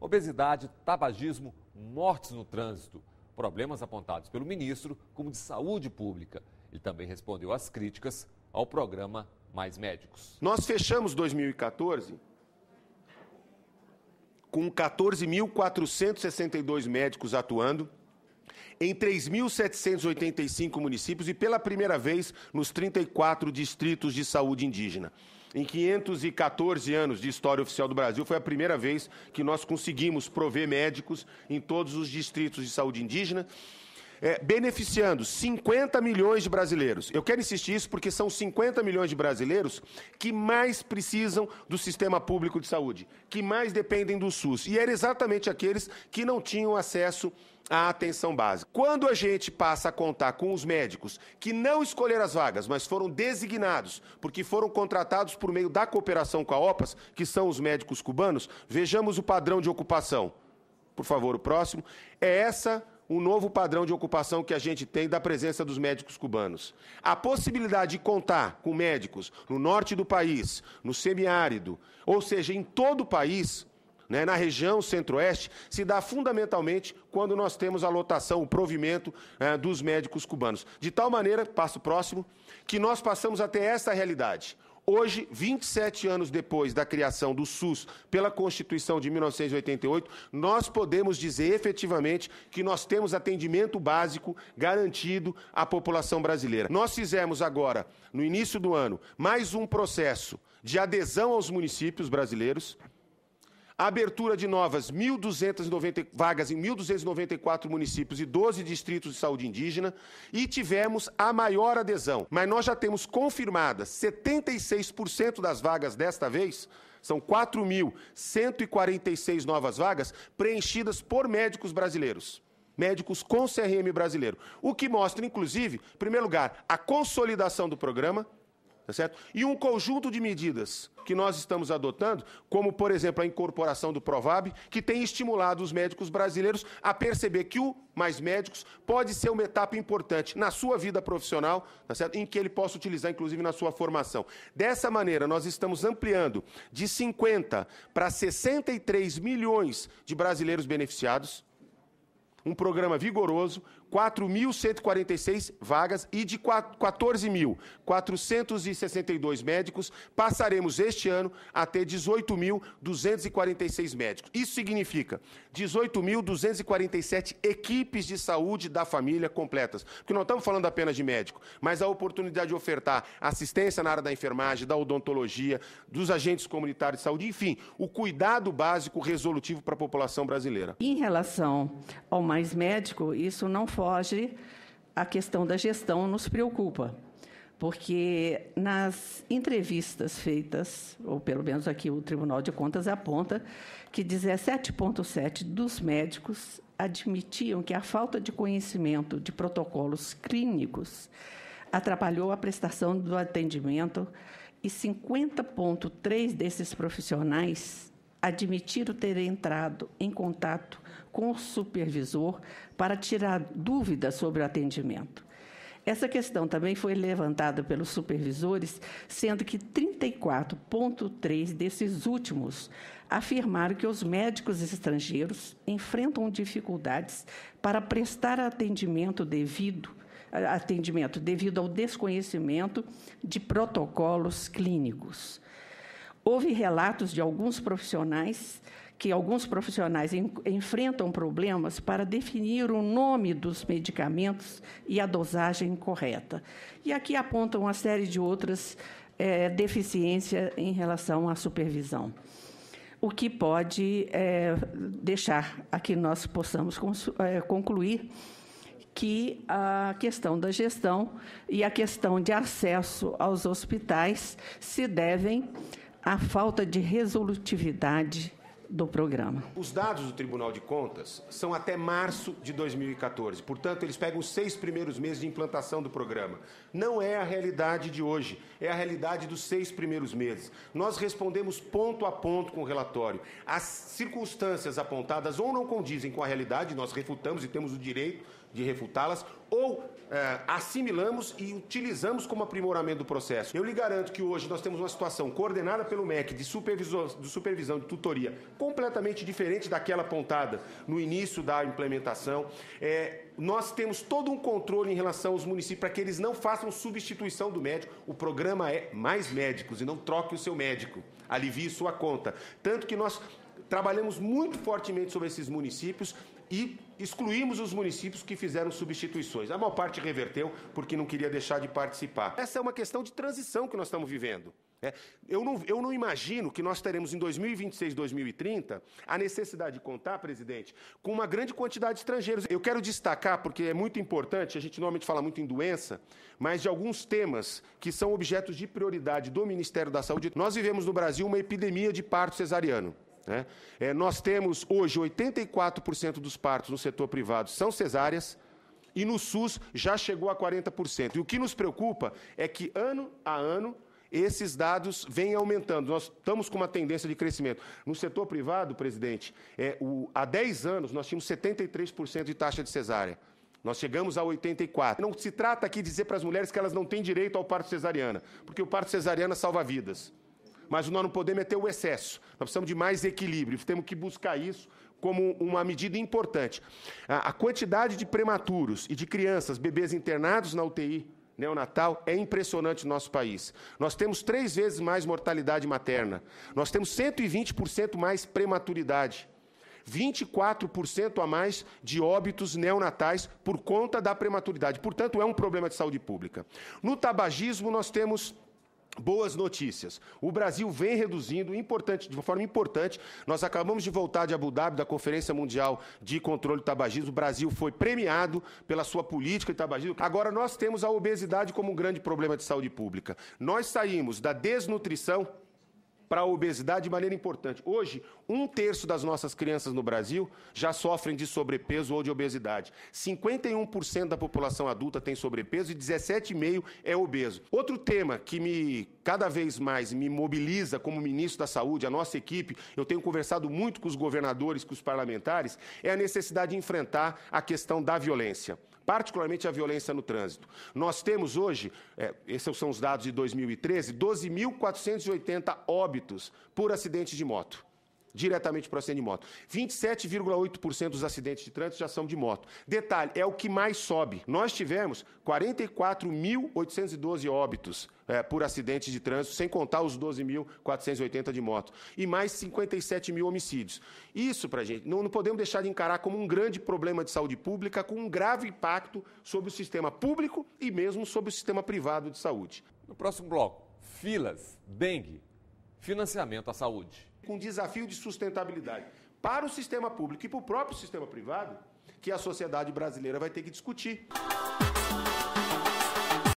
Obesidade, tabagismo, mortes no trânsito. Problemas apontados pelo ministro como de saúde pública. Ele também respondeu às críticas ao programa Mais Médicos. Nós fechamos 2014 com 14.462 médicos atuando em 3.785 municípios e pela primeira vez nos 34 distritos de saúde indígena. Em 514 anos de história oficial do Brasil, foi a primeira vez que nós conseguimos prover médicos em todos os distritos de saúde indígena, beneficiando 50 milhões de brasileiros. Eu quero insistir isso porque são 50 milhões de brasileiros que mais precisam do sistema público de saúde, que mais dependem do SUS. E eram exatamente aqueles que não tinham acesso à atenção básica. Quando a gente passa a contar com os médicos que não escolheram as vagas, mas foram designados, porque foram contratados por meio da cooperação com a OPAS, que são os médicos cubanos, vejamos o padrão de ocupação. Por favor, o próximo. O novo padrão de ocupação que a gente tem da presença dos médicos cubanos. A possibilidade de contar com médicos no norte do país, no semiárido, ou seja, em todo o país, na região centro-oeste, se dá fundamentalmente quando nós temos a lotação, o provimento dos médicos cubanos. De tal maneira, passo próximo, que nós passamos até essa realidade. Hoje, 27 anos depois da criação do SUS pela Constituição de 1988, nós podemos dizer efetivamente que nós temos atendimento básico garantido à população brasileira. Nós fizemos agora, no início do ano, mais um processo de adesão aos municípios brasileiros, a abertura de novas 1.290 vagas em 1.294 municípios e 12 distritos de saúde indígena e tivemos a maior adesão. Mas nós já temos confirmadas 76% das vagas desta vez, são 4.146 novas vagas preenchidas por médicos brasileiros. Médicos com CRM brasileiro. O que mostra, inclusive, em primeiro lugar, a consolidação do programa, tá certo? E um conjunto de medidas que nós estamos adotando, como, por exemplo, a incorporação do Provab, que tem estimulado os médicos brasileiros a perceber que o Mais Médicos pode ser uma etapa importante na sua vida profissional, tá certo? Em que ele possa utilizar, inclusive, na sua formação. Dessa maneira, nós estamos ampliando de 50 para 63 milhões de brasileiros beneficiados, um programa vigoroso, 4.146 vagas e de 14.462 médicos, passaremos este ano a ter 18.246 médicos. Isso significa 18.247 equipes de saúde da família completas. Porque não estamos falando apenas de médico, mas a oportunidade de ofertar assistência na área da enfermagem, da odontologia, dos agentes comunitários de saúde, enfim, o cuidado básico resolutivo para a população brasileira. Em relação ao Mais Médico, isso não foge à questão da gestão, nos preocupa, porque nas entrevistas feitas, ou pelo menos aqui o Tribunal de Contas aponta, que 17,7% dos médicos admitiam que a falta de conhecimento de protocolos clínicos atrapalhou a prestação do atendimento e 50,3% desses profissionais admitiram ter entrado em contato com o supervisor para tirar dúvidas sobre o atendimento. Essa questão também foi levantada pelos supervisores, sendo que 34,3% desses últimos afirmaram que os médicos estrangeiros enfrentam dificuldades para prestar atendimento devido ao desconhecimento de protocolos clínicos. Houve relatos de alguns profissionais enfrentam problemas para definir o nome dos medicamentos e a dosagem correta. E aqui apontam uma série de outras deficiências em relação à supervisão. O que pode deixar a que nós possamos concluir que a questão da gestão e a questão de acesso aos hospitais se devem à falta de resolutividade do programa. Os dados do Tribunal de Contas são até março de 2014, portanto, eles pegam os 6 primeiros meses de implantação do programa. Não é a realidade de hoje, é a realidade dos 6 primeiros meses. Nós respondemos ponto a ponto com o relatório. As circunstâncias apontadas ou não condizem com a realidade, nós refutamos e temos o direito de refutá-las, ou assimilamos e utilizamos como aprimoramento do processo. Eu lhe garanto que hoje nós temos uma situação coordenada pelo MEC de supervisão, de tutoria, completamente diferente daquela apontada no início da implementação. Nós temos todo um controle em relação aos municípios para que eles não façam substituição do médico. O programa é Mais Médicos e não troque o seu médico. Alivie sua conta. Tanto que nós trabalhamos muito fortemente sobre esses municípios e excluímos os municípios que fizeram substituições. A maior parte reverteu porque não queria deixar de participar. Essa é uma questão de transição que nós estamos vivendo. Eu não imagino que nós teremos em 2026, 2030, a necessidade de contar, presidente, com uma grande quantidade de estrangeiros. Eu quero destacar, porque é muito importante, a gente normalmente fala muito em doença, mas de alguns temas que são objetos de prioridade do Ministério da Saúde. Nós vivemos no Brasil uma epidemia de parto cesariano. Nós temos hoje 84% dos partos no setor privado são cesáreas e no SUS já chegou a 40%. E o que nos preocupa é que, ano a ano, esses dados vêm aumentando. Nós estamos com uma tendência de crescimento. No setor privado, presidente, há 10 anos nós tínhamos 73% de taxa de cesárea. Nós chegamos a 84%. Não se trata aqui de dizer para as mulheres que elas não têm direito ao parto cesariana, porque o parto cesariana salva vidas. Mas nós não podemos ter o excesso. Nós precisamos de mais equilíbrio. Temos que buscar isso como uma medida importante. A quantidade de prematuros e de crianças, bebês internados na UTI neonatal é impressionante no nosso país. Nós temos 3 vezes mais mortalidade materna. Nós temos 120% mais prematuridade. 24% a mais de óbitos neonatais por conta da prematuridade. Portanto, é um problema de saúde pública. No tabagismo, nós temos boas notícias. O Brasil vem reduzindo, de uma forma importante. Nós acabamos de voltar de Abu Dhabi, da Conferência Mundial de Controle do Tabagismo. O Brasil foi premiado pela sua política de tabagismo. Agora, nós temos a obesidade como um grande problema de saúde pública. Nós saímos da desnutrição para a obesidade de maneira importante. Hoje, 1/3 das nossas crianças no Brasil já sofrem de sobrepeso ou de obesidade. 51% da população adulta tem sobrepeso e 17,5% é obeso. Outro tema que cada vez mais me mobiliza como ministro da Saúde, a nossa equipe, eu tenho conversado muito com os governadores, com os parlamentares, é a necessidade de enfrentar a questão da violência, particularmente a violência no trânsito. Nós temos hoje, esses são os dados de 2013, 12.480 óbitos por acidente de moto, diretamente por acidente de moto. 27,8% dos acidentes de trânsito já são de moto. Detalhe, é o que mais sobe. Nós tivemos 44.812 óbitos por acidentes de trânsito, sem contar os 12.480 de moto. E mais 57 mil homicídios. Isso, para a gente, não podemos deixar de encarar como um grande problema de saúde pública, com um grave impacto sobre o sistema público e mesmo sobre o sistema privado de saúde. No próximo bloco, filas, dengue, financiamento à saúde. Com desafio de sustentabilidade para o sistema público e para o próprio sistema privado, que a sociedade brasileira vai ter que discutir.